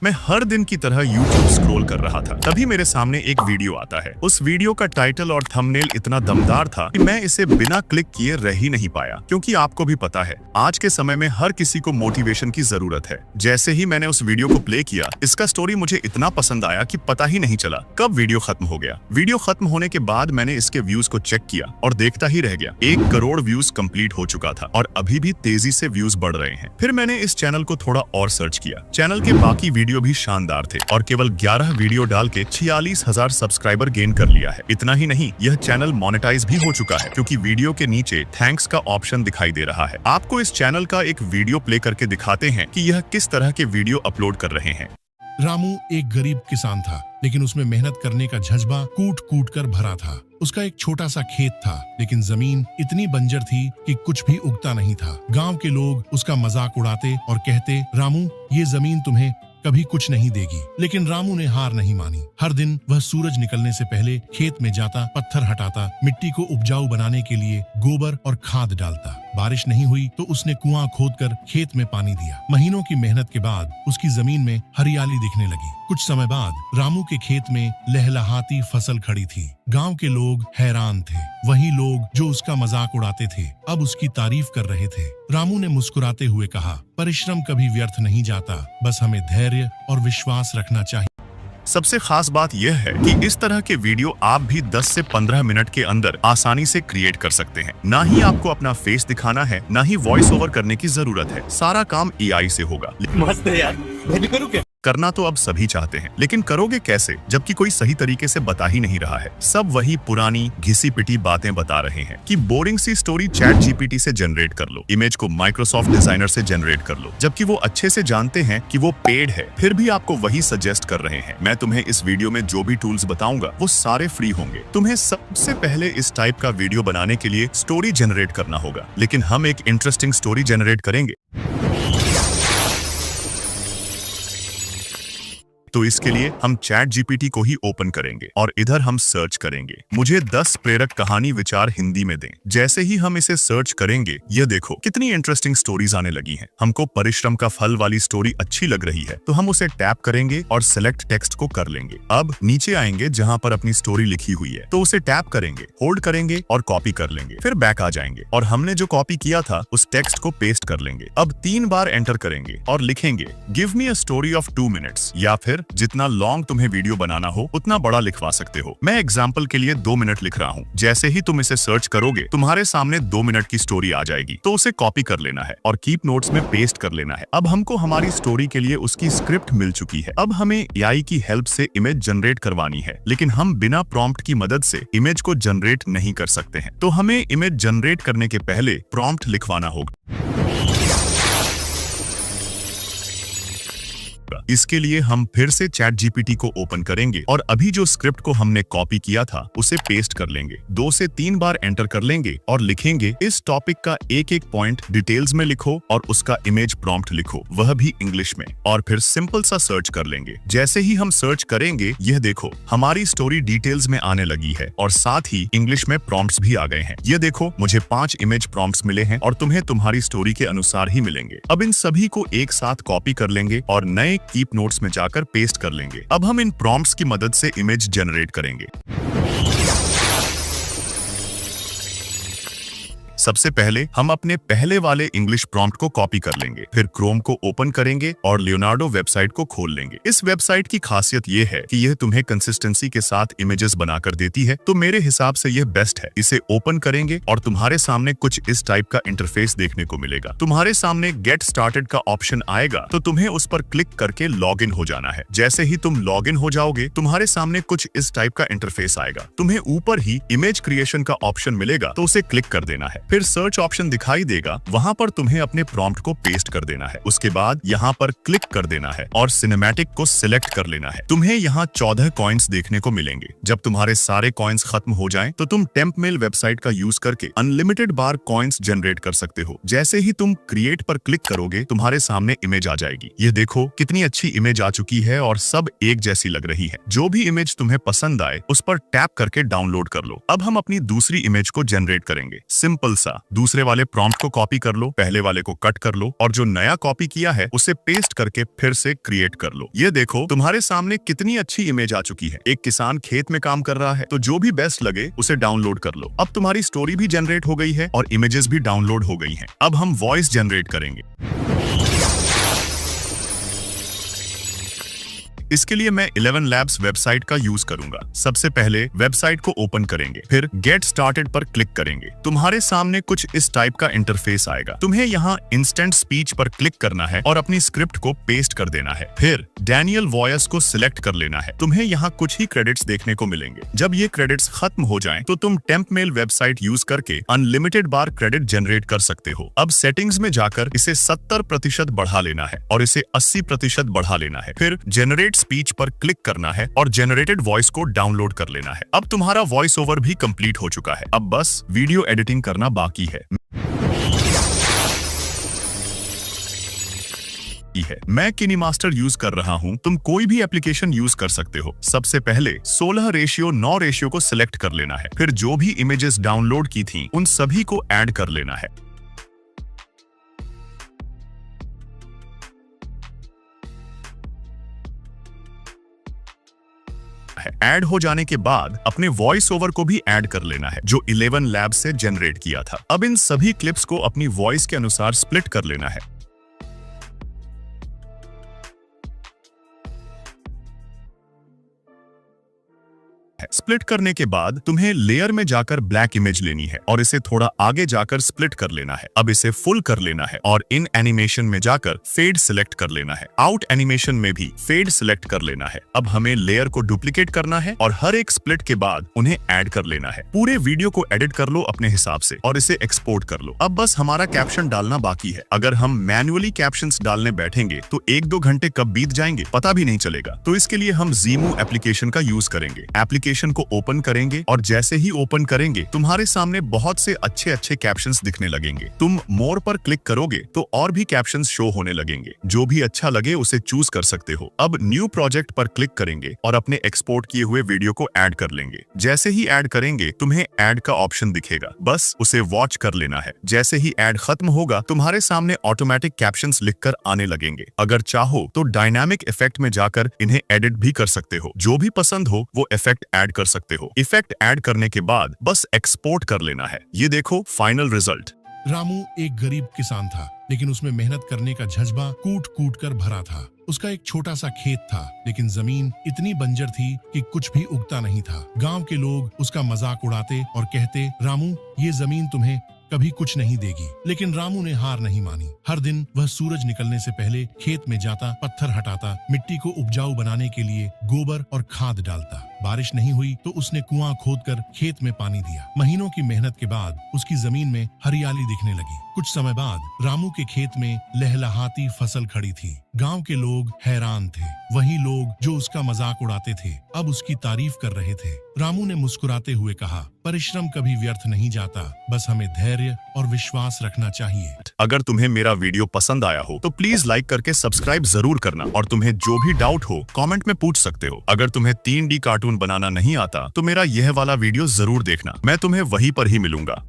मैं हर दिन की तरह YouTube स्क्रॉल कर रहा था, तभी मेरे सामने एक वीडियो आता है। उस वीडियो का टाइटल और थंबनेल इतना दमदार था कि मैं इसे बिना क्लिक किए रह ही नहीं पाया, क्योंकि आपको भी पता है आज के समय में हर किसी को मोटिवेशन की जरूरत है। जैसे ही मैंने उस वीडियो को प्ले किया, इसका स्टोरी मुझे इतना पसंद आया कि पता ही नहीं चला कब वीडियो खत्म हो गया। वीडियो खत्म होने के बाद मैंने इसके व्यूज को चेक किया और देखता ही रह गया। 1 करोड़ व्यूज कंप्लीट हो चुका था और अभी भी तेजी से व्यूज बढ़ रहे हैं। फिर मैंने इस चैनल को थोड़ा और सर्च किया। चैनल के बाकी वीडियो भी शानदार थे और केवल 11 वीडियो डाल के 46,000 सब्सक्राइबर गेन कर लिया है। इतना ही नहीं, यह चैनल मोनेटाइज भी हो चुका है, क्योंकि वीडियो के नीचे थैंक्स का ऑप्शन दिखाई दे रहा है। आपको इस चैनल का एक वीडियो प्ले करके दिखाते हैं कि यह किस तरह के वीडियो अपलोड कर रहे हैं। रामू एक गरीब किसान था, लेकिन उसमें मेहनत करने का जज्बा कूट कूट कर भरा था। उसका एक छोटा सा खेत था, लेकिन जमीन इतनी बंजर थी कि कुछ भी उगता नहीं था। गांव के लोग उसका मजाक उड़ाते और कहते, रामू ये जमीन तुम्हें कभी कुछ नहीं देगी। लेकिन रामू ने हार नहीं मानी। हर दिन वह सूरज निकलने से पहले खेत में जाता, पत्थर हटाता, मिट्टी को उपजाऊ बनाने के लिए गोबर और खाद डालता। बारिश नहीं हुई तो उसने कुआं खोदकर खेत में पानी दिया। महीनों की मेहनत के बाद उसकी जमीन में हरियाली दिखने लगी। कुछ समय बाद रामू के खेत में लहलहाती फसल खड़ी थी। गांव के लोग हैरान थे। वही लोग जो उसका मजाक उड़ाते थे अब उसकी तारीफ कर रहे थे। रामू ने मुस्कुराते हुए कहा, परिश्रम कभी व्यर्थ नहीं जाता, बस हमें धैर्य और विश्वास रखना चाहिए। सबसे खास बात यह है कि इस तरह के वीडियो आप भी 10 से 15 मिनट के अंदर आसानी से क्रिएट कर सकते हैं। ना ही आपको अपना फेस दिखाना है, ना ही वॉइस ओवर करने की जरूरत है। सारा काम AI से होगा। मस्त है यार, मैं भी करूं क्या? करना तो अब सभी चाहते हैं, लेकिन करोगे कैसे जबकि कोई सही तरीके से बता ही नहीं रहा है। सब वही पुरानी घिसी पिटी बातें बता रहे हैं कि बोरिंग सी स्टोरी चैट GPT से जनरेट कर लो, इमेज को माइक्रोसॉफ्ट डिजाइनर से जनरेट कर लो, जबकि वो अच्छे से जानते हैं कि वो पेड है, फिर भी आपको वही सजेस्ट कर रहे हैं। मैं तुम्हें इस वीडियो में जो भी टूल्स बताऊंगा वो सारे फ्री होंगे। तुम्हें सबसे पहले इस टाइप का वीडियो बनाने के लिए स्टोरी जनरेट करना होगा, लेकिन हम एक इंटरेस्टिंग स्टोरी जनरेट करेंगे। तो इसके लिए हम चैट GPT को ही ओपन करेंगे और इधर हम सर्च करेंगे, मुझे 10 प्रेरक कहानी विचार हिंदी में दें। जैसे ही हम इसे सर्च करेंगे, ये देखो कितनी इंटरेस्टिंग स्टोरीज आने लगी हैं। हमको परिश्रम का फल वाली स्टोरी अच्छी लग रही है, तो हम उसे टैप करेंगे और सिलेक्ट टेक्स्ट को कर लेंगे। अब नीचे आएंगे जहां पर अपनी स्टोरी लिखी हुई है, तो उसे टैप करेंगे, होल्ड करेंगे और कॉपी कर लेंगे। फिर बैक आ जाएंगे और हमने जो कॉपी किया था उस टेक्स्ट को पेस्ट कर लेंगे। अब 3 बार एंटर करेंगे और लिखेंगे, give me a story of 2 minutes, या फिर जितना लॉन्ग तुम्हें वीडियो बनाना हो उतना बड़ा लिखवा सकते हो। मैं एग्जाम्पल के लिए 2 मिनट लिख रहा हूँ। जैसे ही तुम इसे सर्च करोगे, तुम्हारे सामने 2 मिनट की स्टोरी आ जाएगी, तो उसे कॉपी कर लेना है और कीप नोट्स में पेस्ट कर लेना है। अब हमको हमारी स्टोरी के लिए उसकी स्क्रिप्ट मिल चुकी है। अब हमें AI की हेल्प से इमेज जनरेट करवानी है, लेकिन हम बिना प्रॉम्प्ट की मदद से इमेज को जनरेट नहीं कर सकते हैं। तो हमें इमेज जनरेट करने के पहले प्रॉम्प्ट लिखवाना होगा। इसके लिए हम फिर से चैट GPT को ओपन करेंगे और अभी जो स्क्रिप्ट को हमने कॉपी किया था उसे पेस्ट कर लेंगे। 2 से 3 बार एंटर कर लेंगे और लिखेंगे, इस टॉपिक का एक पॉइंट डिटेल्स में लिखो और उसका इमेज प्रॉम्प्ट लिखो, वह भी इंग्लिश में, और फिर सिंपल सा सर्च कर लेंगे। जैसे ही हम सर्च करेंगे, यह देखो हमारी स्टोरी डिटेल्स में आने लगी है और साथ ही इंग्लिश में प्रॉम्प्ट्स भी आ गए हैं। ये देखो मुझे 5 इमेज प्रॉम्प्ट्स मिले हैं और तुम्हें तुम्हारी स्टोरी के अनुसार ही मिलेंगे। अब इन सभी को एक साथ कॉपी कर लेंगे और नए कीप नोट्स में जाकर पेस्ट कर लेंगे। अब हम इन प्रॉम्प्ट्स की मदद से इमेज जनरेट करेंगे। सबसे पहले हम अपने पहले वाले इंग्लिश प्रॉम्प्ट को कॉपी कर लेंगे, फिर क्रोम को ओपन करेंगे और लियोनार्डो वेबसाइट को खोल लेंगे। इस वेबसाइट की खासियत ये है कि यह तुम्हें कंसिस्टेंसी के साथ इमेजेस बनाकर देती है, तो मेरे हिसाब से यह बेस्ट है। इसे ओपन करेंगे और तुम्हारे सामने कुछ इस टाइप का इंटरफेस देखने को मिलेगा। तुम्हारे सामने गेट स्टार्टेड का ऑप्शन आएगा, तो तुम्हें उस पर क्लिक करके लॉग इन हो जाना है। जैसे ही तुम लॉग इन हो जाओगे, तुम्हारे सामने कुछ इस टाइप का इंटरफेस आएगा। तुम्हें ऊपर ही इमेज क्रिएशन का ऑप्शन मिलेगा, तो उसे क्लिक कर देना है। फिर सर्च ऑप्शन दिखाई देगा, वहां पर तुम्हें अपने प्रॉम्प्ट को पेस्ट कर देना है। उसके बाद यहाँ पर क्लिक कर देना है और सिनेमैटिक को सिलेक्ट कर लेना है। तुम्हें यहाँ 14 कॉइन्स देखने को मिलेंगे। जब तुम्हारे सारे कॉइन्स खत्म हो जाएं, तो तुम टेम्पमेल वेबसाइट का यूज करके अनलिमिटेड बार कॉइन्स जनरेट कर सकते हो। जैसे ही तुम क्रिएट पर क्लिक करोगे, तुम्हारे सामने इमेज आ जाएगी। ये देखो कितनी अच्छी इमेज आ चुकी है और सब एक जैसी लग रही है। जो भी इमेज तुम्हें पसंद आए, उस पर टैप करके डाउनलोड कर लो। अब हम अपनी दूसरी इमेज को जनरेट करेंगे। सिंपल सिंपल सा। दूसरे वाले प्रॉम्प्ट को कॉपी कर लो, पहले वाले को कट कर लो और जो नया कॉपी किया है उसे पेस्ट करके फिर से क्रिएट कर लो। ये देखो तुम्हारे सामने कितनी अच्छी इमेज आ चुकी है। एक किसान खेत में काम कर रहा है, तो जो भी बेस्ट लगे उसे डाउनलोड कर लो। अब तुम्हारी स्टोरी भी जनरेट हो गई है और इमेजेस भी डाउनलोड हो गई हैं। अब हम वॉइस जनरेट करेंगे। इसके लिए मैं 11 Labs वेबसाइट का यूज करूंगा। सबसे पहले वेबसाइट को ओपन करेंगे, फिर गेट स्टार्टेड पर क्लिक करेंगे। तुम्हारे सामने कुछ इस टाइप का इंटरफेस आएगा। तुम्हें यहाँ इंस्टेंट स्पीच पर क्लिक करना है और अपनी स्क्रिप्ट को पेस्ट कर देना है। फिर डैनियल वॉयस को सिलेक्ट कर लेना है। तुम्हें यहाँ कुछ ही क्रेडिट्स देखने को मिलेंगे। जब ये क्रेडिट्स खत्म हो जाएं, तो तुम टेम्प मेल वेबसाइट यूज करके अनलिमिटेड बार क्रेडिट जनरेट कर सकते हो। अब सेटिंग्स में जाकर इसे 70% बढ़ा लेना है और इसे 80% बढ़ा लेना है। फिर जनरेट स्पीच पर क्लिक करना है और जनरेटेड वॉइस को डाउनलोड कर लेना है। अब तुम्हारा वॉइस ओवर भी कंप्लीट हो चुका है। अब बस वीडियो एडिटिंग करना बाकी है। मैं KineMaster यूज कर रहा हूं। तुम कोई भी एप्लीकेशन यूज कर सकते हो। सबसे पहले 16:9 रेशियो को सिलेक्ट कर लेना है। फिर जो भी इमेजेस डाउनलोड की थी उन सभी को ऐड कर लेना है। ऐड हो जाने के बाद अपने वॉइस ओवर को भी ऐड कर लेना है, जो 11 Labs से जनरेट किया था। अब इन सभी क्लिप्स को अपनी वॉइस के अनुसार स्प्लिट कर लेना है। स्प्लिट करने के बाद तुम्हें लेयर में जाकर ब्लैक इमेज लेनी है और इसे थोड़ा आगे जाकर स्प्लिट कर लेना है। अब इसे फुल कर लेना है और इन एनिमेशन में जाकर फेड सिलेक्ट कर लेना है। आउट एनिमेशन में भी फेड सिलेक्ट कर लेना है। अब हमें लेयर को डुप्लीकेट करना है और हर एक स्प्लिट के बाद उन्हें ऐड कर लेना है। पूरे वीडियो को एडिट कर लो अपने हिसाब से और इसे एक्सपोर्ट कर लो। अब बस हमारा कैप्शन डालना बाकी है। अगर हम मैन्युअली कैप्शंस डालने बैठेंगे तो 1-2 घंटे कब बीत जाएंगे पता भी नहीं चलेगा। तो इसके लिए हम Zemu एप्लीकेशन का यूज करेंगे। एप्लीकेशन को ओपन करेंगे और जैसे ही ओपन करेंगे तुम्हारे सामने बहुत से अच्छे कैप्शंस दिखने लगेंगे। तुम मोर पर क्लिक करोगे तो और भी कैप्शंस शो होने लगेंगे। जो भी अच्छा लगे उसे चूज कर सकते हो। अब न्यू प्रोजेक्ट पर क्लिक करेंगे और अपने एक्सपोर्ट किए हुए वीडियो को ऐड कर लेंगे। जैसे ही ऐड करेंगे तुम्हें ऐड का ऑप्शन दिखेगा, बस उसे वॉच कर लेना है। जैसे ही ऐड खत्म होगा तुम्हारे सामने ऑटोमेटिक कैप्शंस लिखकर आने लगेंगे। अगर चाहो तो डायनामिक इफेक्ट में जाकर इन्हें एडिट भी कर सकते हो। जो भी पसंद हो वो इफेक्ट ऐड कर सकते हो। इफेक्ट ऐड करने के बाद बस एक्सपोर्ट कर लेना है। ये देखो फाइनल रिजल्ट। रामू एक गरीब किसान था, लेकिन उसमें मेहनत करने का जज्बा कूट कूट कर भरा था। उसका एक छोटा सा खेत था, लेकिन जमीन इतनी बंजर थी कि कुछ भी उगता नहीं था। गांव के लोग उसका मजाक उड़ाते और कहते, रामू ये जमीन तुम्हें कभी कुछ नहीं देगी। लेकिन रामू ने हार नहीं मानी। हर दिन वह सूरज निकलने से पहले खेत में जाता, पत्थर हटाता, मिट्टी को उपजाऊ बनाने के लिए गोबर और खाद डालता। बारिश नहीं हुई तो उसने कुआं खोदकर खेत में पानी दिया। महीनों की मेहनत के बाद उसकी जमीन में हरियाली दिखने लगी। कुछ समय बाद रामू के खेत में लहलहाती फसल खड़ी थी। गांव के लोग हैरान थे। वही लोग जो उसका मजाक उड़ाते थे अब उसकी तारीफ कर रहे थे। रामू ने मुस्कुराते हुए कहा, परिश्रम कभी व्यर्थ नहीं जाता, बस हमें धैर्य और विश्वास रखना चाहिए। अगर तुम्हें मेरा वीडियो पसंद आया हो तो प्लीज लाइक करके सब्सक्राइब जरूर करना और तुम्हें जो भी डाउट हो कमेंट में पूछ सकते हो। अगर तुम्हें 3D कार्टून बनाना नहीं आता तो मेरा यह वाला वीडियो जरूर देखना। मैं तुम्हें वहीं पर ही मिलूंगा।